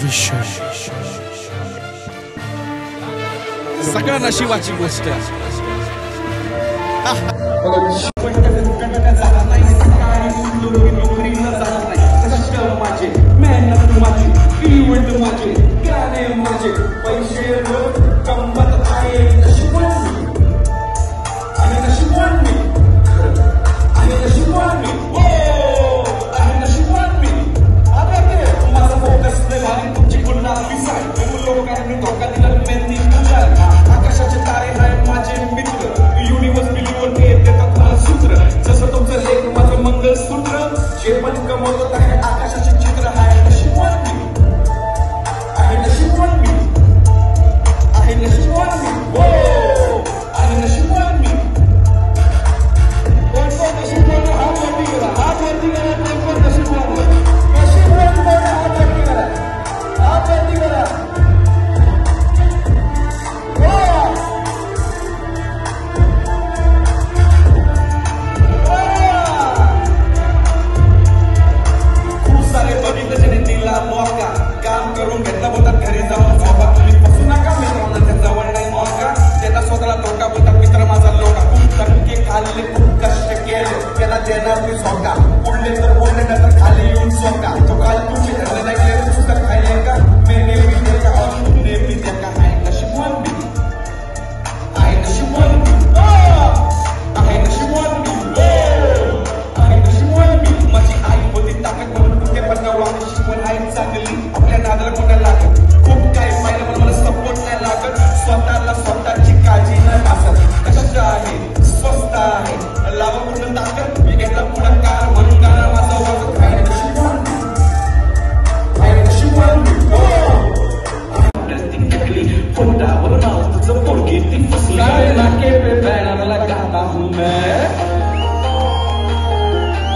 विषय सगळ्या नशिबाची गोष्ट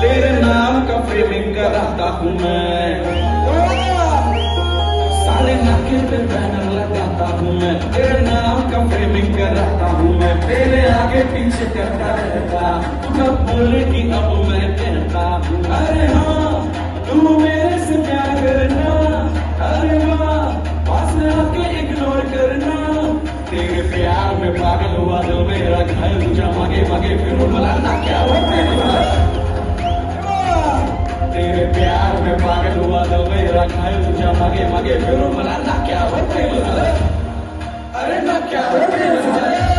तेरे नाम का फ्रेमिंग कराता हूँ मैं, साले नाके पे बैनर लगाता हूँ मैं, तेरे नाम का फ्रेमिंग कराता हूँ मैं, तेरे आगे पीछे करता रहता, तू कब बोलेगी अब मैं कहता हूँ। अरे हाँ तू मेरे से प्यार करना, अरे वाह पास में आके इग्नोर करना, तेरे प्यार में पागल हुआ जो मेरा घर तुझा मांगे मांगे फिर बुलाना क्या तेरे प्यार में पागल हुआ तो मेरा घायल तुझा मांगे मांगे फिर बुलाना क्या अरे ना क्या